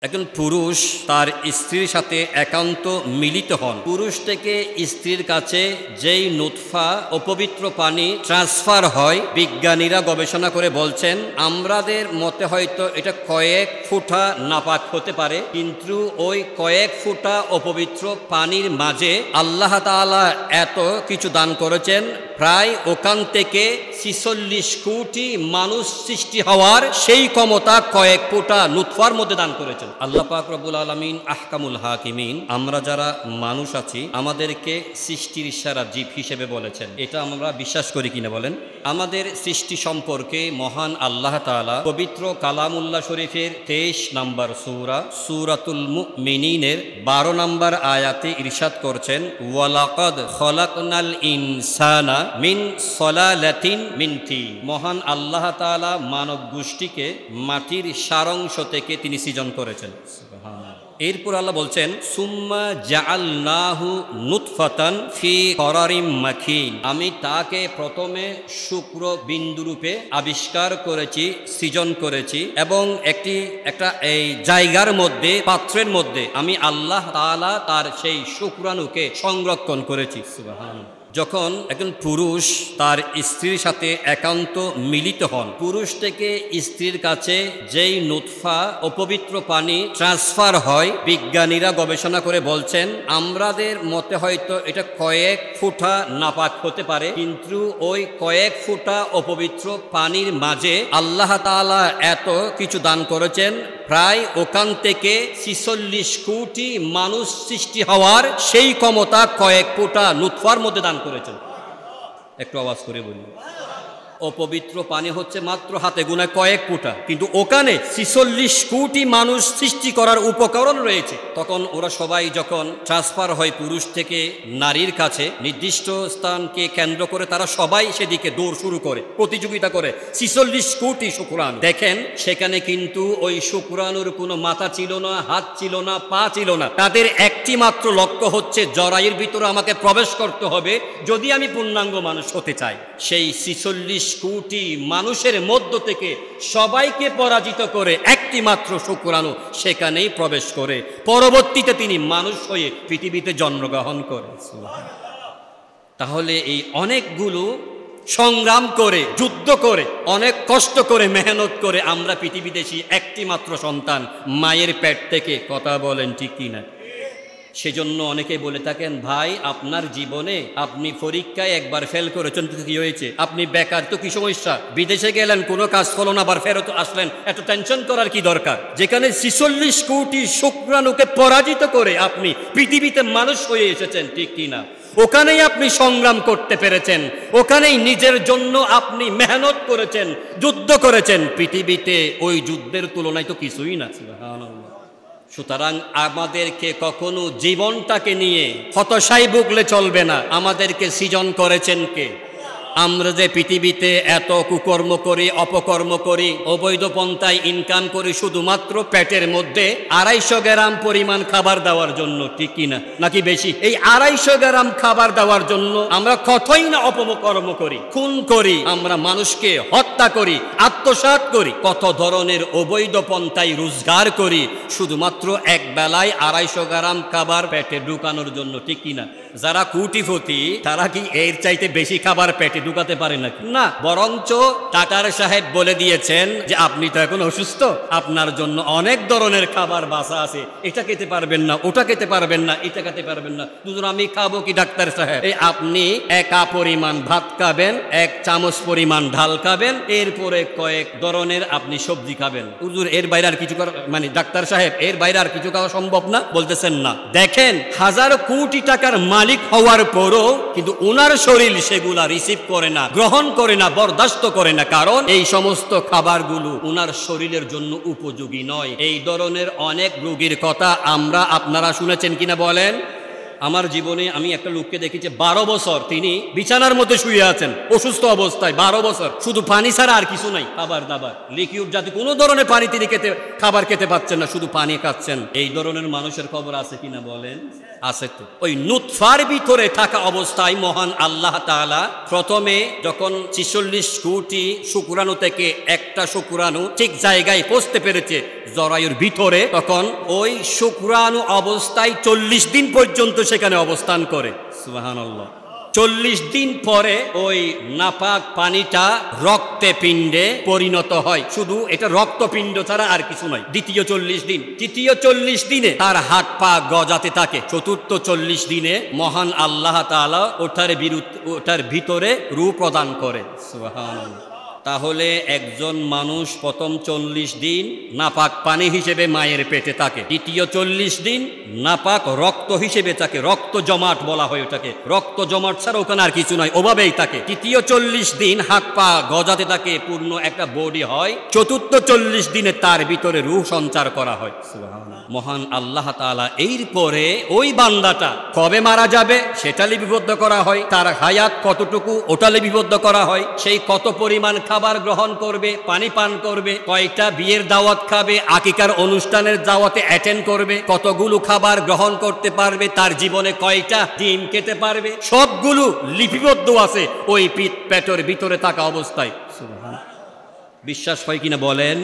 একজন পুরুষ তার স্ত্রীর সাথে একান্ত মিলিত হন, পুরুষ থেকে স্ত্রীর কাছে যেই নুতফা অপবিত্র পানি ট্রান্সফার হয়, বিজ্ঞানীরা গবেষণা করে বলছেন আমাদের মতে হয়তো এটা কয়েক ফুটা নাপাক হতে পারে, কিন্তু ওই কয়েক ফুটা অপবিত্র পানির মাঝে আল্লাহ তাআলা এত কিছু দান করেছেন, প্রায় ওখান থেকে ৪৬ কোটি মানুষ সৃষ্টি হওয়ার সেই ক্ষমতা কয়েক ফুটা নুতফার মধ্যে দান করেছেন আল্লাহ পাক রব্বুল আলামিন আহকামুল হাকিমিন। আমরা যারা মানুষ আছি আমাদেরকে সৃষ্টির সেরা জীব হিসেবে বলেছেন, এটা আমরা বিশ্বাস করি কিনা বলেন? আমাদের সৃষ্টি সম্পর্কে মহান আল্লাহ তাআলা পবিত্র কালামুল্লাহ শরীফের ২৩ নম্বর সূরা সূরাতুল মুমিনিনের ১২ নম্বর আয়াতে ইরশাদ করছেন, ওয়ালাকাদ খলাকনাল ইনসানা মিন সলালাতিন মিন তিন। মহান আল্লাহ তাআলা মানব গোষ্ঠীকে মাটির সারাংশ থেকে তিনি সৃজন করেছেন। এরপর আল্লাহ বলছেন, সুম্মা জাআলনাহু নুতফাতান ফি করারিম মাকিন। আমি তাকে প্রথমে শুক্র বিন্দুরূপে আবিষ্কার করেছি, সৃজন করেছি, এবং একটা এই জায়গার মধ্যে, পাত্রের মধ্যে আমি আল্লাহ তাআলা তার সেই শুক্রাণুকে সংরক্ষণ করেছি। সুবহানাল্লাহ। যখন একজন পুরুষ তার স্ত্রীর সাথে একান্ত মিলিত হন, পুরুষ থেকে স্ত্রীর কাছে যেই নুতফা অপবিত্র পানি ট্রান্সফার হয়, বিজ্ঞানীরা গবেষণা করে বলছেন আমাদের মতে হয়তো এটা কয়েক ফুটা নাপাক হতে পারে, কিন্তু ওই কয়েক ফুটা অপবিত্র পানির মাঝে আল্লাহ তাআলা এত কিছু দান করেছেন, প্রায় ওখান থেকে ৪৬ কোটি মানুষ সৃষ্টি হওয়ার সেই ক্ষমতা কয়েক ফুটা নুতফার মধ্যে দান করেছেন। একটু আওয়াজ করে বলি, অপবিত্র পানি হচ্ছে মাত্র হাতে গোনা কয়েক ফুটা, কিন্তু ওখানে ৪৬ কোটি মানুষ সৃষ্টি করার উপকরণ রয়েছে। তখন ওরা সবাই যখন ট্রান্সফার হয় পুরুষ থেকে নারীর কাছে, নির্দিষ্ট স্থানকে কেন্দ্র করে তারা সবাই সেদিকে দৌড় শুরু করে, প্রতিযোগিতা করে। ৪৬ কোটি শুক্রাণু, দেখেন সেখানে কিন্তু ওই শুক্রাণুর কোনো মাথা ছিল না, হাত ছিল না, পা ছিল না। তাদের একটি মাত্র লক্ষ্য হচ্ছে জরায়ুর ভিতরে আমাকে প্রবেশ করতে হবে যদি আমি পূর্ণাঙ্গ মানুষ হতে চাই। সেই ৪৬ কোটি মানুষের মধ্য থেকে সবাইকে পরাজিত করে একটি মাত্র শুক্রাণু সেখানেই প্রবেশ করে, পরবর্তীতে তিনি মানুষ হয়ে পৃথিবীতে জন্মগ্রহণ করেন। তাহলে এই অনেকগুলো সংগ্রাম করে, যুদ্ধ করে, অনেক কষ্ট করে, মেহনত করে আমরা পৃথিবীতে এসেছি একটি মাত্র সন্তান মায়ের পেট থেকে। কথা বলেন ঠিক কিনা? সেজন্য অনেকে বলে থাকেন, ভাই আপনার জীবনে আপনি পরীক্ষায় একবার ফেল করেছেন, কি হয়েছে? আপনি বেকার, তো কি সমস্যা? বিদেশে গেলেন, কোনো কাজ হলো না, আবার ফেরত আসলেন, এত টেনশন করার কি দরকার? যেখানে ৪৬ কোটি শুক্রাণুকে পরাজিত করে আপনি পৃথিবীতে মানুষ হয়ে এসেছেন, ঠিক কিনা? ওখানেই আপনি সংগ্রাম করতে পেরেছেন, ওখানেই নিজের জন্য আপনি মেহনত করেছেন, যুদ্ধ করেছেন। পৃথিবীতে ওই যুদ্ধের তুলনায় তো কিছুই না। সুবহানাল্লাহ। সুতরাং আমাদেরকে কখনো জীবনটাকে নিয়ে হতাশায় ভুগলে চলবে না। আমাদেরকে সৃজন করেছেন কে? আমরা যে পৃথিবীতে এত কুকর্ম করি, অপকর্ম করি, অবৈধ পন্থায় ইনকাম করি শুধুমাত্র পেটের মধ্যে ২৫০ গ্রাম পরিমাণ খাবার দেওয়ার জন্য, ঠিক কিনা? নাকি বেশি? এই ২৫০ গ্রাম খাবার দেওয়ার জন্য আমরা কতই না অপকর্ম করি, খুন করি, আমরা মানুষকে হত্যা করি, আত্মসাৎ করি, কত ধরনের অবৈধ পন্থায় রোজগার করি শুধুমাত্র এক বেলায় ২৫০ গ্রাম খাবার পেটে ঢুকানোর জন্য, ঠিক কিনা? যারা কোটিপতি তারা কি এর চাইতে বেশি খাবার পেটে ঢুকাতে পারে নাকি? না, বরঞ্চ টাটার সাহেব বলে দিয়েছেন যে আপনি তো এখন অসুস্থ, আপনার জন্য অনেক ধরনের খাবার বাসা আছে, এটা খেতে পারবেন না, ওটা খেতে পারবেন না, এটা খেতে পারবেন না। দুজন আমি খাবো কি ডাক্তার সাহেব? এই আপনি একা পরিমাণ ভাত খাবেন, ১ চামচ পরিমাণ ডাল খাবেন, এরপরে কয়েক ধরনের আপনি সবজি খাবেন। হুজুর এর বাইরে আর কিছু মানে ডাক্তার সাহেব এর বাইরে আর কিছু খাওয়া সম্ভব না? বলতেছেন না। দেখেন, হাজার কোটি টাকার মালিক হওয়ার পরও কিন্তু ওনার শরীর সেগুলা রিসিভ করে না, গ্রহণ করে না, বরদাস্ত করে না, কারণ এই সমস্ত খাবারগুলো ওনার শরীরের জন্য উপযোগী নয়। এই ধরনের অনেক রোগীর কথা আমরা আপনারা শুনেছেন কিনা বলেন? আমার জীবনে আমি একটা লোককে দেখেছি 12 বছর তিনি বিছানার মধ্যে শুয়ে আছেন অসুস্থ অবস্থায়, 12 বছর, শুধু পানি ছাড়া আর কিছু নাই, খাবার দাবার লিকুইড জাতীয় কোনো ধরনের পানি তিনি খাবার খেতে পাচ্ছেন না, শুধু পানি খাচ্ছেন। এই ধরনের মানুষের খবর আছে কিনা বলেন? আছে তো। ওই নুতফার ভিতরে থাকা অবস্থায় মহান আল্লাহ তাআলা প্রথমে যখন 46 কোটি শুক্রাণু থেকে একটা শুক্রাণু ঠিক জায়গায় পৌঁছতে পেরেছে জরায়ুর ভিতরে, তখন ওই শুক্রাণু অবস্থায় 40 দিন পর্যন্ত সেখানে অবস্থান করে। সুবহানাল্লাহ। 40 দিন পরে ওই নাপাক পানিটা রক্তে পিণ্ডে পরিণত হয়। শুধু এটা রক্তপিণ্ড ছাড়া আর কিছু নয়। দ্বিতীয় 40 দিন, তৃতীয় 40 দিনে তার হাত পা গজাতে থাকে। চতুর্থ 40 দিনে মহান আল্লাহ তাআলা ওটার ভিতরে রূহ প্রদান করে। সুবহানাল্লাহ। তাহলে একজন মানুষ প্রথম 40 দিন নাপাক পানি হিসেবে মায়ের পেটে থাকে, দ্বিতীয় 40 দিন নাপাক রক্ত হিসেবে থাকে, রক্ত জমাট বলা হয় ওটাকে, রক্ত জমাট ছাড়া ওখানে আর কিছু নয়, ওভাবেই থাকে। তৃতীয় 40 দিন হাত পা গজাতে থাকে, পূর্ণ একটা বডি হয়। চতুর্থ 40 দিনে তার ভিতরে রূহ সঞ্চার করা হয়। সুবহানাল্লাহ। মহান আল্লাহ তাআলা এরপরে ওই বান্দাটা কবে মারা যাবে সেটা লিপিবদ্ধ করা হয়, তার হায়াত কতটুকু ওটা লিপিবদ্ধ করা হয়, সেই কত পরিমাণ খাবার গ্রহণ করবে, পানি পান করবে, কয়টা বিয়ের দাওয়াত খাবে, আকিকার অনুষ্ঠানের দাওয়াতে অ্যাটেন্ড করবে, কতগুলো খাবার গ্রহণ করতে পারবে, তার জীবনে কয়টা ডিম খেতে পারবে, সবগুলো লিপিবদ্ধ আছে ওই পেটের ভিতরে থাকা অবস্থায়। সুবহানাল্লাহ। বিশ্বাস হয় কিনা বলেন?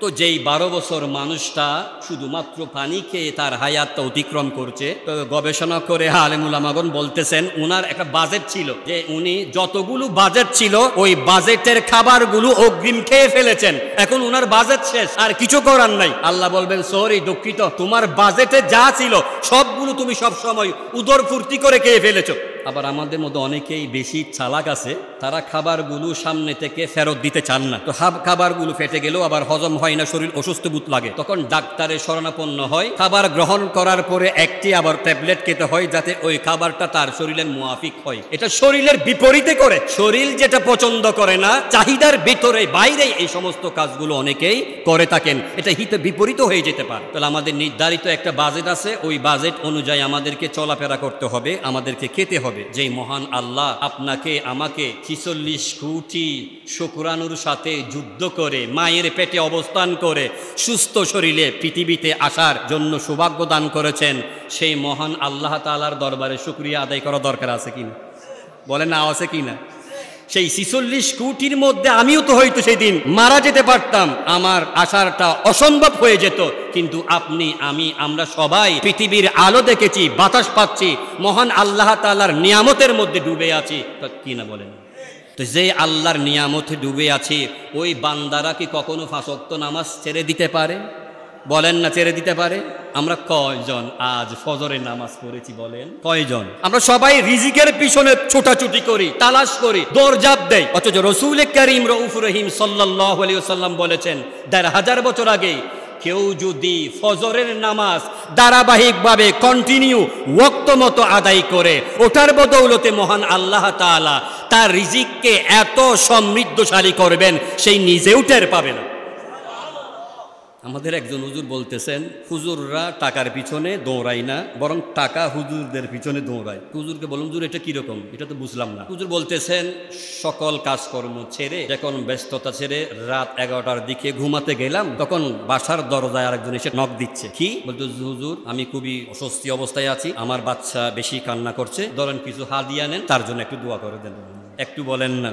তো যেই 12 বছর মানুষটা শুধুমাত্র পানি খেয়ে তার হায়াতটা অতিক্রম করছে, তো গবেষণা করে আলেমুল আমাগণ বলতেছেন উনার একটা বাজেট ছিল, যে উনি যতগুলো বাজেট ছিল ওই বাজেটের খাবারগুলো অগ্রিম খেয়ে ফেলেছেন। এখন উনার বাজেট শেষ, আর কিছু করার নাই। আল্লাহ বলবেন সরি দুঃখিত, তোমার বাজেটে যা ছিল সবগুলো তুমি সব সময় উদর ফুর্তি করে খেয়ে ফেলেছো। আবার আমাদের মধ্যে অনেকেই বেশি চালাক আছে, তারা খাবারগুলো সামনে থেকে ফেরত দিতে চান না। তো খাবারগুলো ফেটে গেলেও আবার হজম হয় না, শরীর অসুস্থ বোধ লাগে, তখন ডাক্তারের শরণাপন্ন হয়। খাবার গ্রহণ করার পরে একটি আবার ট্যাবলেট খেতে হয় যাতে ওই খাবারটা তার শরীরের মুআফিক হয়। এটা শরীরের বিপরীতে করে, শরীর যেটা পছন্দ করে না, চাহিদার ভিতরে বাইরে এই সমস্ত কাজগুলো অনেকেই করে থাকেন, এটা হিতে বিপরীত হয়ে যেতে পারে। তাহলে আমাদের নির্ধারিত একটা বাজেট আছে, ওই বাজেট অনুযায়ী আমাদেরকে চলাফেরা করতে হবে, আমাদেরকে খেতে হবে। যেই মহান আল্লাহ আপনাকে আমাকে 46 কোটি শুক্রাণুর সাথে যুদ্ধ করে মায়ের পেটে অবস্থান করে সুস্থ শরীরে পৃথিবীতে আসার জন্য সৌভাগ্য দান করেছেন, সেই মহান আল্লাহ তাআলার দরবারে শুকরিয়া আদায় করা দরকার আছে কিনা বলেন? না আছে কিনা? সেই 46 কোটির মধ্যে আমিও তো হয়তো সেদিন মারা যেতে পারতাম, আমার আসারটা অসম্ভব হয়ে যেত, কিন্তু আপনি আমি আমরা সবাই পৃথিবীর আলো দেখেছি, বাতাস পাচ্ছি, মহান আল্লাহ তাআলার নিয়ামতের মধ্যে ডুবে আছি, কি না বলেন? তো যে আল্লাহর নিয়ামতে ডুবে আছি ওই বান্দারা কি কখনো 5 ওয়াক্ত নামাজ ছেড়ে দিতে পারে? বলেন না ছেড়ে দিতে পারে? আমরা কয়জন আজ ফজরের নামাজ পড়েছি বলেন? কয়জন? আমরা সবাই রিজিকের পিছনে ছোটাছুটি করি, তালাশ করি, দৌড়ঝাঁপ দেই, অথচ রাসূল করিম রউফুর রহিম সাল্লাল্লাহু আলাইহি ওয়াসাল্লাম বলেছেন ১৫০০ বছর আগে কেউ যদি ফজরের নামাজ ধারাবাহিকভাবে কন্টিনিউ ওয়াক্ত মতো আদায় করে, ওটার বদৌলতে মহান আল্লাহ তাআলা তার রিজিককে এত সমৃদ্ধশালী করবেন সেই নিজেও টের পাবে না। আমাদের একজন হুজুর বলতেছেন হুজুররা টাকার পিছনে দৌড়ায় না, বরং টাকা হুজুরদের পিছনে দৌড়ায়। হুজুরকে বললাম হুজুর এটা কিরকম, এটা তো বুঝলাম না। হুজুর বলতেছেন সকল কাজকর্ম ছেড়ে যখন ব্যস্ততা ছেড়ে রাত 11টার দিকে ঘুমাতে গেলাম, তখন বাসার দরজায় আরেকজন এসে নক দিচ্ছে। কি বলতে? হুজুর আমি খুবই অস্বস্তি অবস্থায় আছি, আমার বাচ্চা বেশি কান্না করছে, ধরেন কিছু হাদিয়া নেন, তার জন্য একটু দোয়া করে দেন। একটু বলেন না।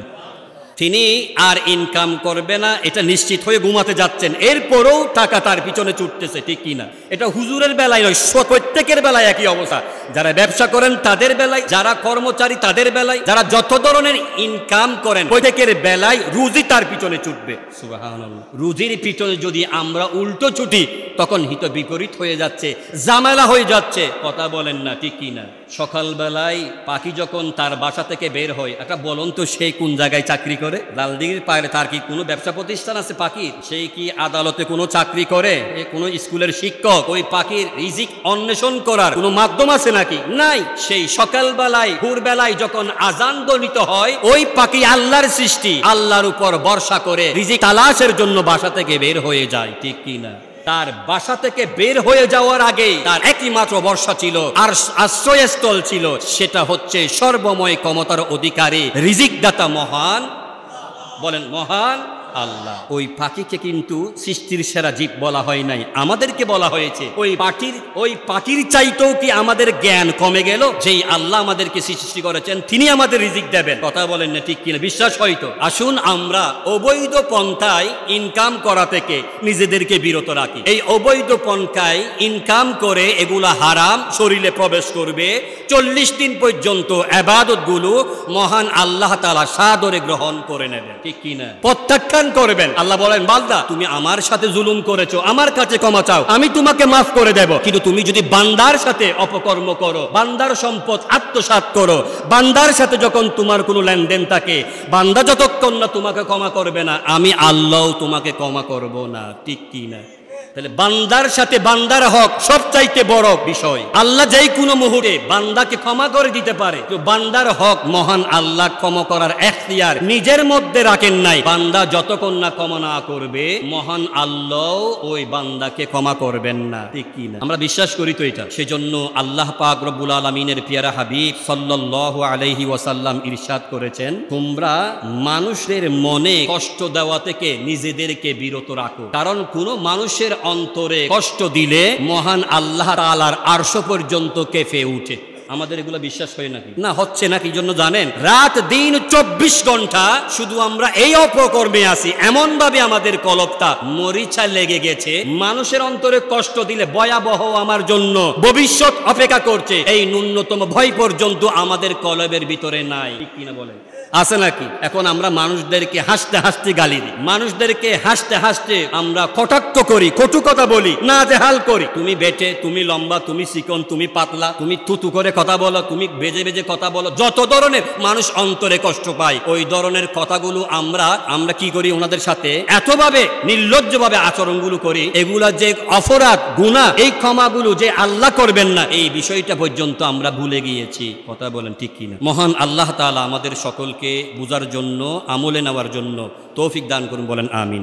তিনি আর ইনকাম করবে না এটা নিশ্চিত হয়ে ঘুমাতে যাচ্ছেন, এরপরেও টাকা তার পিছনে ছুটতেছে, ঠিক কিনা? এটা হুজুরের বেলায় নয়, প্রত্যেকের বেলায় একই অবস্থা। যারা ব্যবসা করেন তাদের বেলায়, যারা কর্মচারী তাদের বেলায়, যারা যত ধরনের ইনকাম করেন প্রত্যেকের বেলায় রুজি তার পিছনে ছুটবে। সুবহানাল্লাহ। রুজির পিছনে যদি আমরা উল্টো ছুটি তখন হিত বিপরীত হয়ে যাচ্ছে, ঝামেলা হয়ে যাচ্ছে। কথা বলেন না, ঠিক কিনা? সকালবেলায় পাখি যখন তার বাসা থেকে বের হয়, একটা বলুন তো সে কোন জায়গায় চাকরি করে? লালদিঘির পায়ে তার কি কোনো ব্যবসা প্রতিষ্ঠান আছে পাখির? সেই কি আদালতে কোনো চাকরি করে? কোনো স্কুলের শিক্ষক? ওই পাখির রিজিক অন্বেষণ করার কোনো মাধ্যম আছে নাকি? নাই। সেই সকালবেলায় ভোরবেলায় যখন আজান ধ্বনিত হয়, ওই পাখি আল্লাহর সৃষ্টি, আল্লাহর উপর ভরসা করে রিজিক তালাশের জন্য বাসা থেকে বের হয়ে যায়, ঠিক কিনা? তার বাসা থেকে বের হয়ে যাওয়ার আগে তার একমাত্র ভরসা ছিল আর আশ্রয়স্থল ছিল, সেটা হচ্ছে সর্বময় ক্ষমতার অধিকারী রিজিকদাতা মহান, বলেন মহান আল্লাহ। ওই পাখিকে কিন্তু সৃষ্টির সেরা জীব বলা হয় নাই, আমাদেরকে বলা হয়েছে। ওই পাখির চাইতেও কি আমাদের জ্ঞান কমে গেল? যেই আল্লাহ আমাদেরকে সৃষ্টি করেছেন তিনি আমাদের রিজিক দেবেন। কথা বলেন না ঠিক কিনা? বিশ্বাস হয়তো। আসুন আমরা অবৈধ পন্থায় ইনকাম করা থেকে নিজেদেরকে বিরত রাখি। এই অবৈধ পন্থায় ইনকাম করে এগুলা হারাম শরীরে প্রবেশ করবে, 40 দিন পর্যন্ত ইবাদতগুলো মহান আল্লাহ তাআলা সাদরে গ্রহণ করে নেবেন, ঠিক কিনা? প্রত্যাখ্যান করবেন। আল্লাহ বলেন, বান্দা তুমি আমার সাথে জুলুম করেছো, আমার কাছে ক্ষমা চাও, আমি তোমাকে মাফ করে দেব। কিন্তু তুমি যদি বান্দার সাথে অপকর্ম করো, বান্দার সম্পদ আত্মসাৎ করো, বান্দার সাথে যখন তোমার কোনো লেনদেন থাকে, বান্দা যতক্ষণ না তোমাকে ক্ষমা করবে না, আমি আল্লাহ তোমাকে ক্ষমা করব না, ঠিক কি না? তাহলে বান্দার সাথে বান্দার হক সবচাইতে বড় বিষয়। আল্লাহ যেই কোনো মুহূর্তে বান্দাকে ক্ষমা করে দিতে পারে, তো বান্দার হক মহান আল্লাহ ক্ষমা করার এখতিয়ার নিজের মধ্যে রাখেন নাই। বান্দা যতক্ষণ না ক্ষমা না করবে, মহান আল্লাহ ওই বান্দাকে ক্ষমা করবেন না, ঠিক কি না? আমরা বিশ্বাস করি তো এটা। সেজন্য আল্লাহ পাক রব্বুল আলামিনের পিয়ারা হাবিব সাল্লাল্লাহু আলাইহি ওয়াসাল্লাম ইরশাদ করেছেন, তোমরা মানুষের মনে কষ্ট দেওয়া থেকে নিজেদেরকে বিরত রাখো, কারণ কোনো মানুষের অন্তরে কষ্ট দিলে মহান আল্লাহ তাআলার আরশ পর্যন্ত কেঁপে উঠে। আমাদের এগুলো বিশ্বাস হয় নাকি? না হচ্ছে না। কি জন্য জানেন? রাত দিন 24 ঘন্টা শুধু আমরা এই অপকর্মে আছি, এমন ভাবে আমাদের কলবটা মরিচা লেগে গেছে। মানুষের অন্তরে কষ্ট দিলে ভয়াবহ আমার জন্য ভবিষ্যৎ অপেক্ষা করছে, এই ন্যূনতম ভয় পর্যন্ত আমাদের কলবের ভিতরে নাই, ঠিক কিনা বলেন? আছে নাকি? এখন আমরা মানুষদেরকে হাসতে হাসতে গালি দিই, মানুষদেরকে হাসতে হাসতে আমরা কটাক্ষ করি, কটু কথা বলি, না জেহাল করি। তুমি বেটে, তুমি লম্বা, তুমি চিকন, তুমি পাতলা, তুমি থুতু করে কথা বলো, তুমি বেজে বেজে কথা বলো, যত ধরনের মানুষ অন্তরে কষ্ট পায়, ওই ধরনের কথাগুলো আমরা কি করি? ওনাদের সাথে এতভাবে নির্লজ্জভাবে আচরণগুলো করি। এগুলা যে অপরাধ গুনাহ, এই ক্ষমাগুলো যে আল্লাহ করবেন না, এই বিষয়টা পর্যন্ত আমরা ভুলে গিয়েছি। কথা বলেন ঠিক কিনা? মহান আল্লাহ তাআলা আমাদের সকলকে বুঝার জন্য, আমলে নেওয়ার জন্য তৌফিক দান করুন, বলেন আমিন।